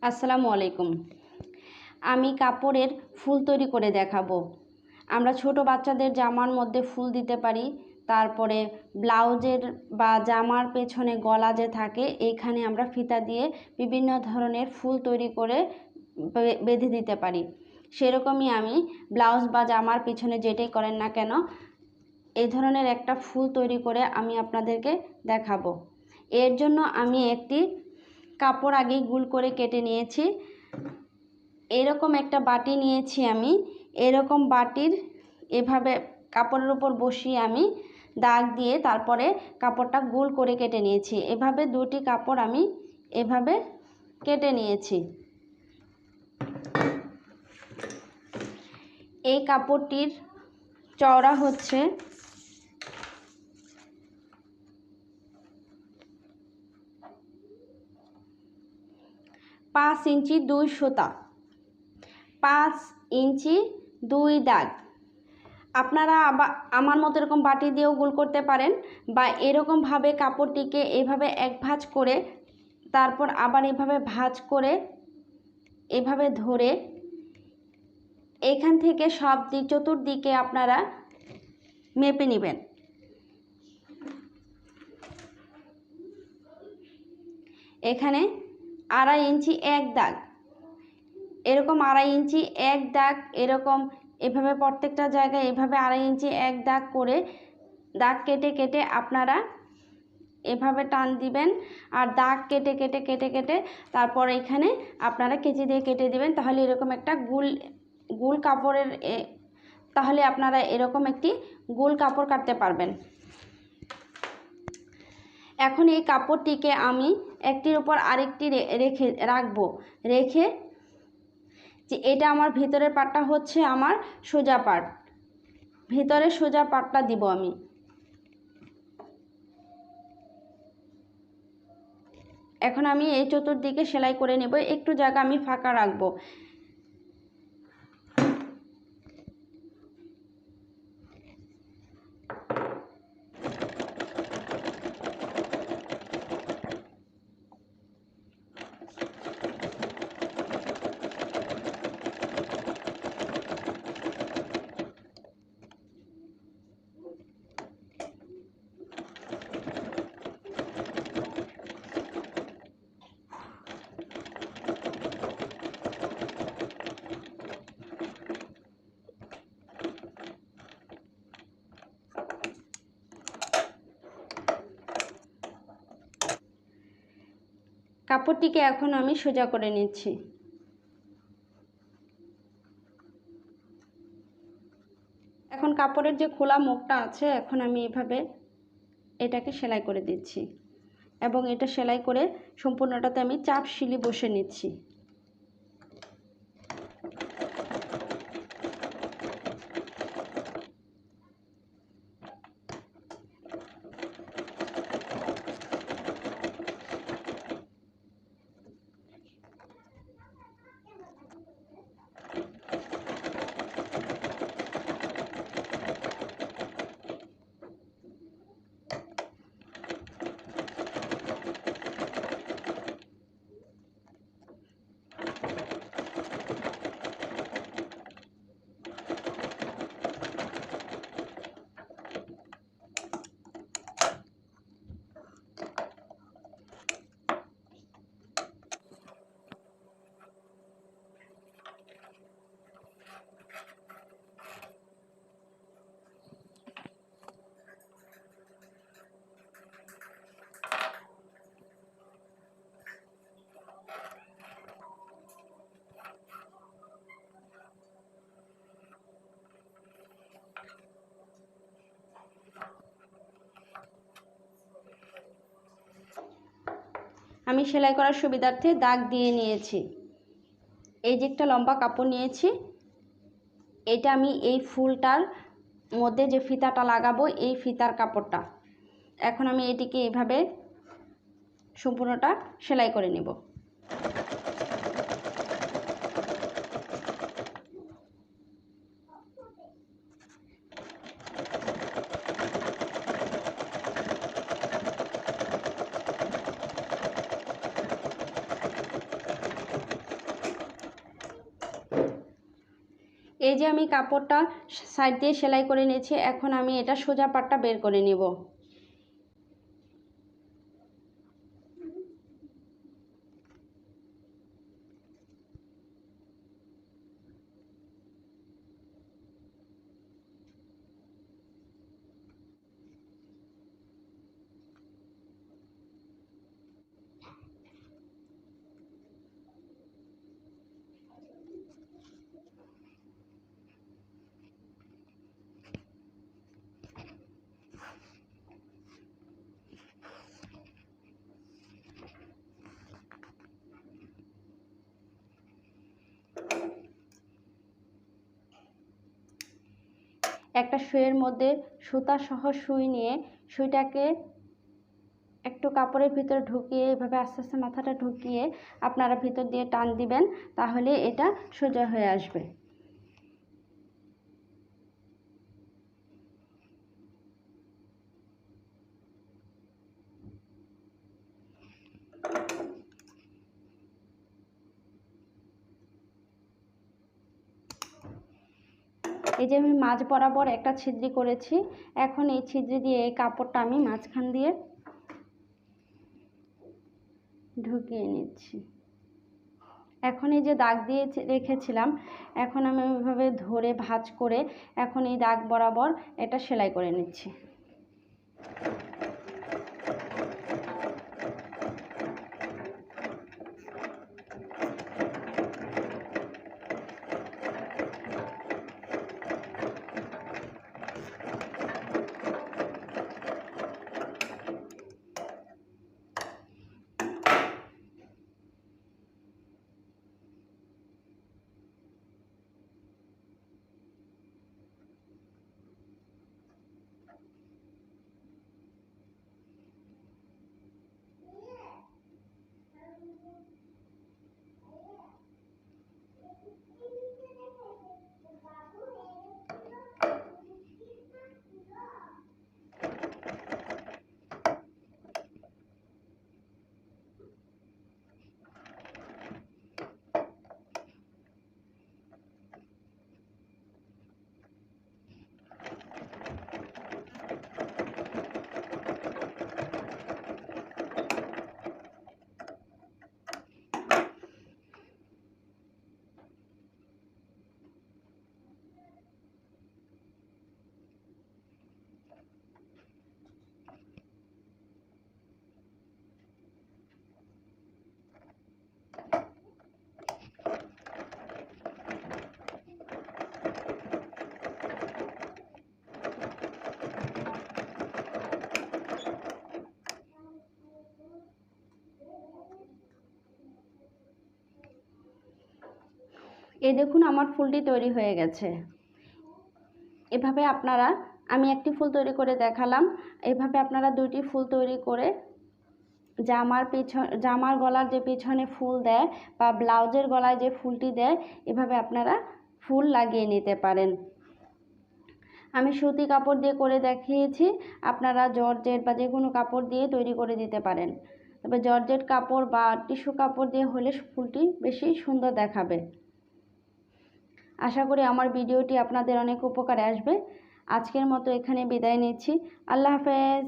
আসসালামু আলাইকুম। আমি কাপড়ের ফুল তৈরি করে দেখাবো। আমরা ছোট বাচ্চাদের জামার মধ্যে ফুল দিতে পারি, তারপরে ব্লাউজের বা জামার পেছনে গলা যে থাকে এইখানে আমরা ফিতা দিয়ে বিভিন্ন ধরনের ফুল তৈরি করে বেঁধে দিতে পারি। সেরকমই আমি ব্লাউজ বা জামার পিছনে যেটাই করেন না কেন এই ধরনের একটা ফুল তৈরি করে আমি আপনাদেরকে দেখাবো। এর জন্য আমি একটি কাপড় আগে গোল করে কেটে নিয়েছি। এরকম একটা বাটি নিয়েছি আমি। এরকম বাটির এভাবে কাপড়ের উপর বসিয়ে আমি দাগ দিয়ে তারপরে কাপড়টা গোল করে কেটে নিয়েছি। এভাবে দুটি কাপড় আমি এভাবে কেটে নিয়েছি। এই কাপড়টির চওড়া হচ্ছে 5 ইঞ্চি 2 সুতা, 5 ইঞ্চি 2 দাগ। আপনারা আমার মতো এরকম বাটি দিয়েও গোল করতে পারেন, বা এরকমভাবে কাপড়টিকে এভাবে এক ভাঁজ করে তারপর আবার এভাবে ভাঁজ করে এভাবে ধরে এখান থেকে সব চতুর্দিকে আপনারা মেপে নেবেন। এখানে 2.5 ইঞ্চি এক দাগ, এরকম 2.5 ইঞ্চি এক দাগ, এরকম এভাবে প্রত্যেকটা জায়গায় এভাবে 2.5 ইঞ্চি এক দাগ করে দাগ কেটে কেটে আপনারা এভাবে টান দিবেন। আর দাগ কেটে কেটে কেটে কেটে তারপর এখানে আপনারা কেচি দিয়ে কেটে দিবেন। তাহলে এরকম একটা গোল কাপড়ের তাহলে আপনারা এরকম একটি গোল কাপড় কাটতে পারবেন। এখন এই কাপড়টিকে আমি একটির উপর আরেকটি রেখে যে এটা আমার ভিতরের পাটটা হচ্ছে আমার সোজা পাট, ভিতরে সোজা পাটটা দিব আমি। এখন আমি এই চতুর্দিকে সেলাই করে নেব, একটু জায়গা আমি ফাঁকা রাখবো। কাপড়টিকে এখন আমি সোজা করে নিচ্ছি। এখন কাপড়ের যে খোলা মুখটা আছে এখন আমি এভাবে এটাকে সেলাই করে দিচ্ছি, এবং এটা সেলাই করে সম্পূর্ণটাতে আমি চাপ সিলি বসে নিচ্ছি। আমি সেলাই করার সুবিধার্থে দাগ দিয়ে নিয়েছি। এই যে একটা লম্বা কাপড় নিয়েছি, এটা আমি এই ফুলটার মধ্যে যে ফিতাটা লাগাবো এই ফিতার কাপড়টা, এখন আমি এটিকে এইভাবে সম্পূর্ণটা সেলাই করে নেব। এই যে আমি কাপড়টা সাইড দিয়ে সেলাই করে নিয়েছি, এখন আমি এটা সোজা পাটটা বের করে নিব। একটা সুইয়ের মধ্যে সুতা সহ সুই নিয়ে সুইটাকে একটু কাপড়ের ভিতরে ঢুকিয়ে এভাবে আস্তে আস্তে মাথাটা ঢুকিয়ে আপনারা ভিতর দিয়ে টান দিবেন, তাহলে এটা সোজা হয়ে আসবে। এই যে আমি মাঝ বরাবর একটা ছিদ্রি করেছি, এখন এই ছিদ্রি দিয়ে এই কাপড়টা আমি মাঝখান দিয়ে ঢুকিয়ে নিচ্ছি। এখন এই যে দাগ দিয়ে রেখেছিলাম, এখন আমি ওইভাবে ধরে ভাঁজ করে এখন এই দাগ বরাবর এটা সেলাই করে নিচ্ছি। এই দেখুন আমার ফুলটি তৈরি হয়ে গেছে। এভাবে আপনারা, আমি একটি ফুল তৈরি করে দেখালাম, এভাবে আপনারা দুইটি ফুল তৈরি করে জামার গলার যে পেছনে ফুল দেয় বা ব্লাউজের গলায় যে ফুলটি দেয়, এভাবে আপনারা ফুল লাগিয়ে নিতে পারেন। আমি সুতি কাপড় দিয়ে করে দেখিয়েছি, আপনারা জর্জেট বা যে কোনো কাপড় দিয়ে তৈরি করে দিতে পারেন। তবে জর্জেট কাপড় বা টিস্যু কাপড় দিয়ে হলে ফুলটি বেশি সুন্দর দেখাবে। আশা করি আমার ভিডিওটি আপনাদের অনেক উপকারে আসবে। আজকের মতো এখানে বিদায় নিচ্ছি। আল্লাহ হাফেজ।